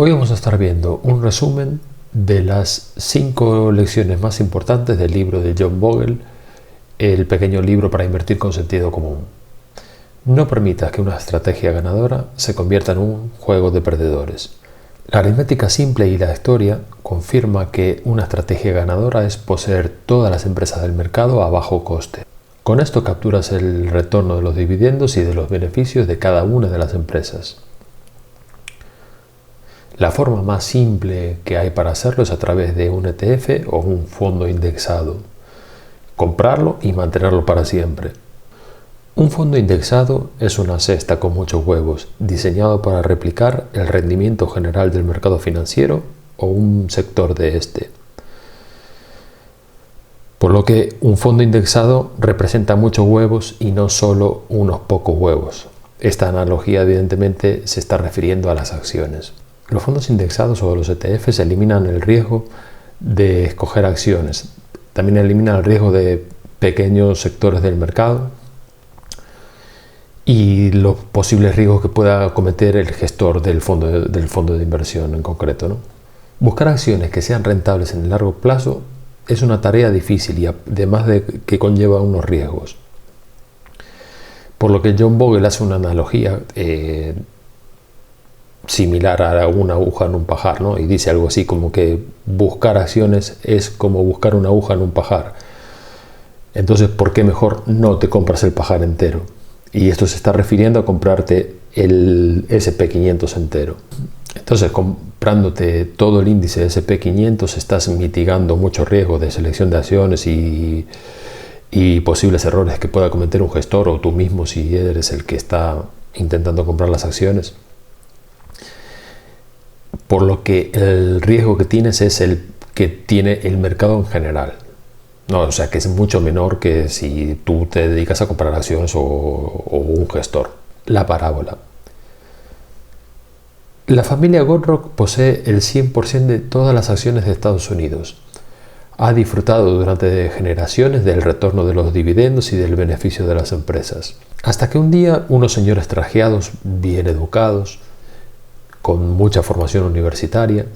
Hoy vamos a estar viendo un resumen de las 5 lecciones más importantes del libro de John Bogle, el pequeño libro para invertir con sentido común. No permitas que una estrategia ganadora se convierta en un juego de perdedores. La aritmética simple y la historia confirma que una estrategia ganadora es poseer todas las empresas del mercado a bajo coste. Con esto capturas el retorno de los dividendos y de los beneficios de cada una de las empresas. La forma más simple que hay para hacerlo es a través de un ETF o un fondo indexado. Comprarlo y mantenerlo para siempre. Un fondo indexado es una cesta con muchos huevos, diseñado para replicar el rendimiento general del mercado financiero o un sector de este. Por lo que un fondo indexado representa muchos huevos y no solo unos pocos huevos. Esta analogía evidentemente se está refiriendo a las acciones. Los fondos indexados o los ETFs eliminan el riesgo de escoger acciones. También eliminan el riesgo de pequeños sectores del mercado y los posibles riesgos que pueda cometer el gestor del fondo de inversión en concreto, ¿no? Buscar acciones que sean rentables en el largo plazo es una tarea difícil y además de que conlleva unos riesgos. Por lo que John Bogle hace una analogía similar a una aguja en un pajar, ¿no? Y dice algo así como que buscar acciones es como buscar una aguja en un pajar. Entonces, ¿por qué mejor no te compras el pajar entero? Y esto se está refiriendo a comprarte el SP500 entero. Entonces, comprándote todo el índice SP500 estás mitigando muchos riesgos de selección de acciones y posibles errores que pueda cometer un gestor o tú mismo si eres el que está intentando comprar las acciones. Por lo que el riesgo que tienes es el que tiene el mercado en general. No, o sea que es mucho menor que si tú te dedicas a comprar acciones o un gestor. La parábola. La familia Goldrock posee el 100% de todas las acciones de Estados Unidos. Ha disfrutado durante generaciones del retorno de los dividendos y del beneficio de las empresas. Hasta que un día unos señores trajeados, bien educados, con mucha formación universitaria,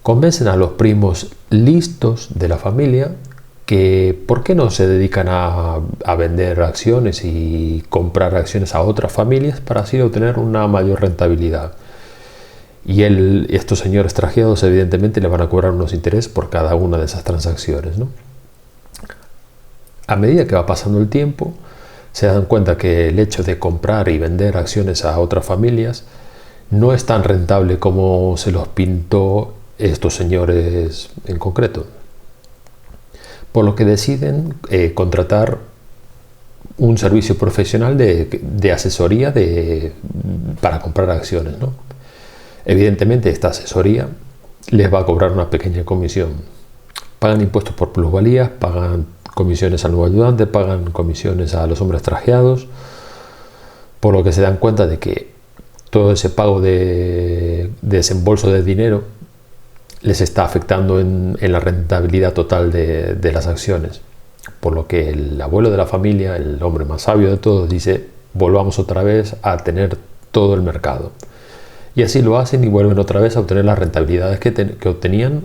convencen a los primos listos de la familia que por qué no se dedican a vender acciones y comprar acciones a otras familias para así obtener una mayor rentabilidad. Y estos señores trajeados evidentemente le van a cobrar unos intereses por cada una de esas transacciones, ¿no? A medida que va pasando el tiempo, se dan cuenta que el hecho de comprar y vender acciones a otras familias no es tan rentable como se los pintó estos señores en concreto. Por lo que deciden contratar un servicio profesional de asesoría para comprar acciones, ¿no? Evidentemente esta asesoría les va a cobrar una pequeña comisión. Pagan impuestos por plusvalías, pagan comisiones al nuevo ayudante, pagan comisiones a los hombres trajeados, por lo que se dan cuenta de que todo ese pago de desembolso de dinero les está afectando en la rentabilidad total de las acciones. Por lo que el abuelo de la familia, el hombre más sabio de todos, dice: volvamos otra vez a tener todo el mercado. Y así lo hacen y vuelven otra vez a obtener las rentabilidades que obtenían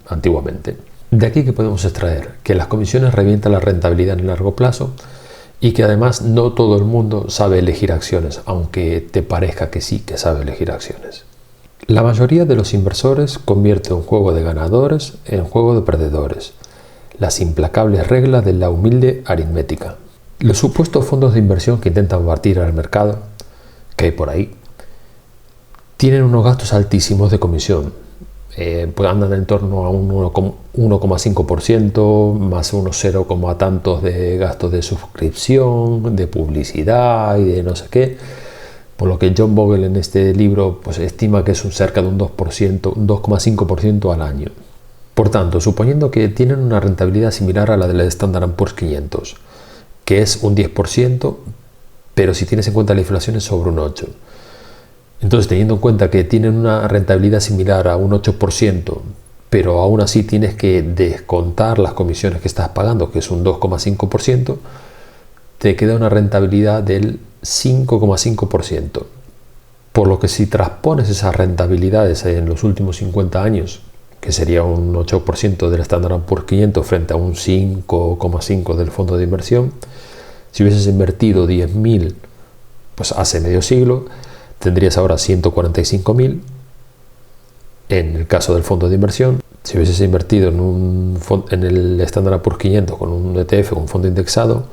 antiguamente. De aquí que podemos extraer que las comisiones revientan la rentabilidad en el largo plazo y que además no todo el mundo sabe elegir acciones, aunque te parezca que sí que sabe elegir acciones. La mayoría de los inversores convierte un juego de ganadores en juego de perdedores. Las implacables reglas de la humilde aritmética. Los supuestos fondos de inversión que intentan batir al mercado, que hay por ahí, tienen unos gastos altísimos de comisión. Pues andan en torno a un 1,5% más unos 0, tantos de gastos de suscripción, de publicidad y de no sé qué. Por lo que John Bogle en este libro pues estima que es cerca de un 2%, un 2,5% al año. Por tanto, suponiendo que tienen una rentabilidad similar a la de la Standard & Poor's 500, que es un 10%, pero si tienes en cuenta la inflación es sobre un 8%. Entonces, teniendo en cuenta que tienen una rentabilidad similar a un 8%, pero aún así tienes que descontar las comisiones que estás pagando, que es un 2,5%, te queda una rentabilidad del 5,5%. Por lo que si transpones esas rentabilidades en los últimos 50 años, que sería un 8% del Standard & Poor's 500 frente a un 5,5% del fondo de inversión, si hubieses invertido 10.000 pues hace medio siglo, tendrías ahora 145.000 en el caso del fondo de inversión. Si hubieses invertido en el Standard & Poor's 500 con un ETF, con un fondo indexado,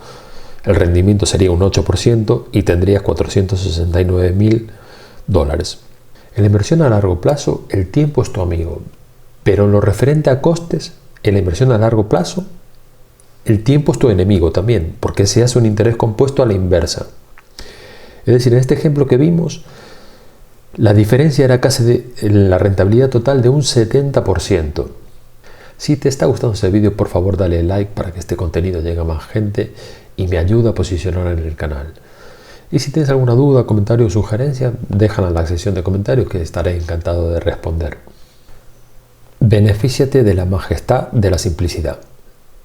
el rendimiento sería un 8% y tendrías $469.000. En la inversión a largo plazo, el tiempo es tu amigo, pero en lo referente a costes, en la inversión a largo plazo, el tiempo es tu enemigo también, porque se hace un interés compuesto a la inversa. Es decir, en este ejemplo que vimos, la diferencia era casi la rentabilidad total de un 70%. Si te está gustando este vídeo, por favor dale like para que este contenido llegue a más gente y me ayuda a posicionar en el canal. Y si tienes alguna duda, comentario o sugerencia, déjala en la sección de comentarios que estaré encantado de responder. Benefíciate de la majestad de la simplicidad.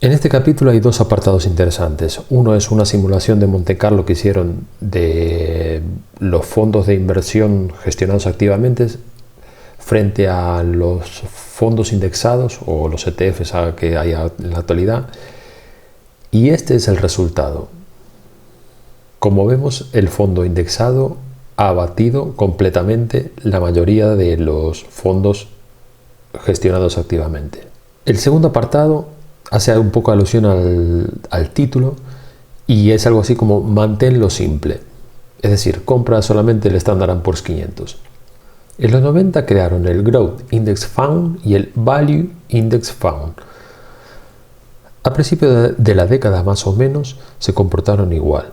En este capítulo hay dos apartados interesantes. Uno es una simulación de Monte Carlo que hicieron de los fondos de inversión gestionados activamente frente a los fondos indexados o los ETFs que hay en la actualidad. Y este es el resultado. Como vemos, el fondo indexado ha batido completamente la mayoría de los fondos gestionados activamente. El segundo apartado hace un poco alusión al título y es algo así como manténlo simple. Es decir, compra solamente el Standard & Poor's 500. En los 90 crearon el Growth Index Fund y el Value Index Fund. A principios de la década más o menos se comportaron igual,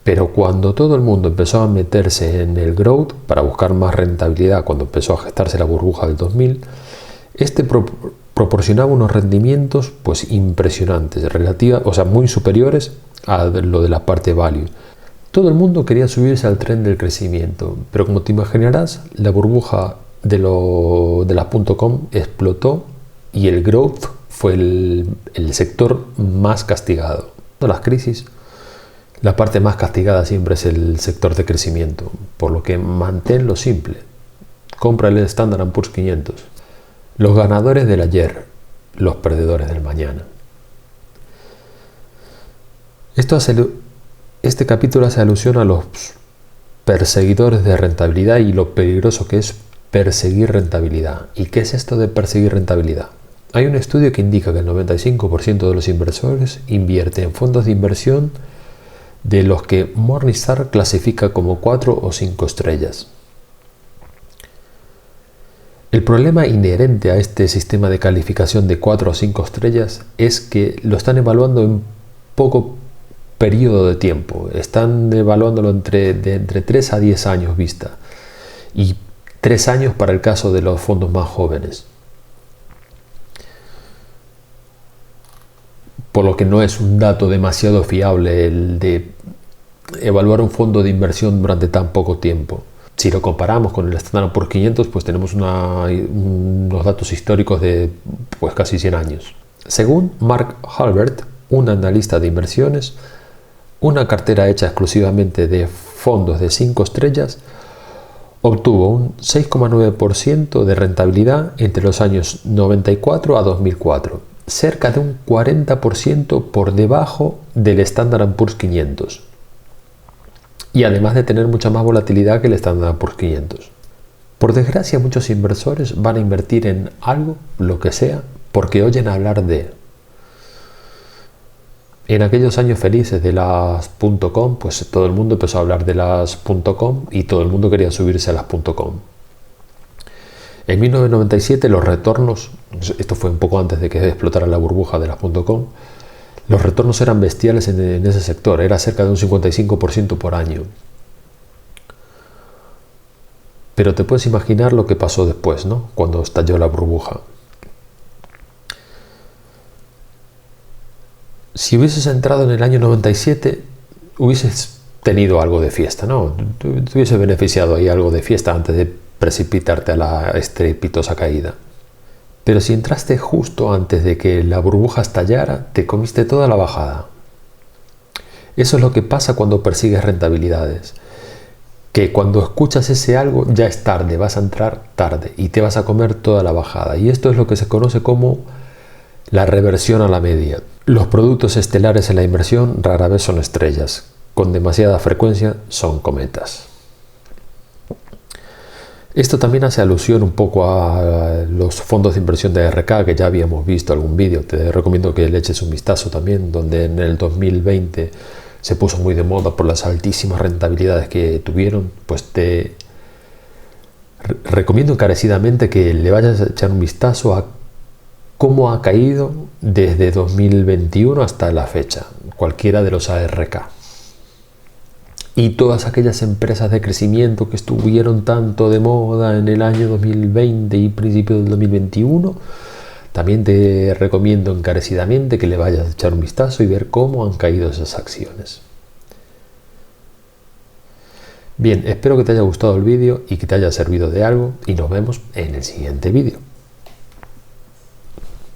pero cuando todo el mundo empezó a meterse en el Growth para buscar más rentabilidad, cuando empezó a gestarse la burbuja del 2000, este proporcionaba unos rendimientos pues impresionantes, muy superiores a lo de la parte Value. Todo el mundo quería subirse al tren del crecimiento, pero como te imaginarás, la burbuja de las .com explotó y el Growth fue el sector más castigado. De las crisis, la parte más castigada siempre es el sector de crecimiento, por lo que manténlo simple. Compra el Standard & Poor's 500. Los ganadores del ayer, los perdedores del mañana. Este capítulo hace alusión a los perseguidores de rentabilidad y lo peligroso que es perseguir rentabilidad. ¿Y qué es esto de perseguir rentabilidad? Hay un estudio que indica que el 95% de los inversores invierte en fondos de inversión de los que Morningstar clasifica como 4 o 5 estrellas. El problema inherente a este sistema de calificación de 4 o 5 estrellas es que lo están evaluando en poco periodo de tiempo. Están evaluándolo entre 3 a 10 años vista y 3 años para el caso de los fondos más jóvenes. Por lo que no es un dato demasiado fiable el de evaluar un fondo de inversión durante tan poco tiempo. Si lo comparamos con el Standard & Poor's 500, pues tenemos unos datos históricos de pues casi 100 años. Según Mark Halbert, un analista de inversiones, una cartera hecha exclusivamente de fondos de 5 estrellas obtuvo un 6,9% de rentabilidad entre los años 94 a 2004, cerca de un 40% por debajo del Standard & Poor's 500. Y además de tener mucha más volatilidad que el Standard & Poor's 500. Por desgracia, muchos inversores van a invertir en algo, lo que sea, porque oyen hablar de. En aquellos años felices de las .com, pues todo el mundo empezó a hablar de las .com y todo el mundo quería subirse a las .com. En 1997 los retornos, esto fue un poco antes de que explotara la burbuja de las .com, los retornos eran bestiales en ese sector, era cerca de un 55% por año. Pero te puedes imaginar lo que pasó después, ¿no? Cuando estalló la burbuja. Si hubieses entrado en el año 97, hubieses tenido algo de fiesta, ¿no? Te hubieses beneficiado ahí algo de fiesta antes de precipitarte a la estrepitosa caída. Pero si entraste justo antes de que la burbuja estallara, te comiste toda la bajada. Eso es lo que pasa cuando persigues rentabilidades. que cuando escuchas ese algo ya es tarde, vas a entrar tarde y te vas a comer toda la bajada. Y esto es lo que se conoce como la reversión a la media. Los productos estelares en la inversión rara vez son estrellas, con demasiada frecuencia son cometas. Esto también hace alusión un poco a los fondos de inversión de RK, que ya habíamos visto algún vídeo. Te recomiendo que le eches un vistazo también, donde en el 2020 se puso muy de moda por las altísimas rentabilidades que tuvieron. Pues te recomiendo encarecidamente que le vayas a echar un vistazo a cómo ha caído desde 2021 hasta la fecha, cualquiera de los ARK. Y todas aquellas empresas de crecimiento que estuvieron tanto de moda en el año 2020 y principios del 2021, también te recomiendo encarecidamente que le vayas a echar un vistazo y ver cómo han caído esas acciones. Bien, espero que te haya gustado el vídeo y que te haya servido de algo y nos vemos en el siguiente vídeo.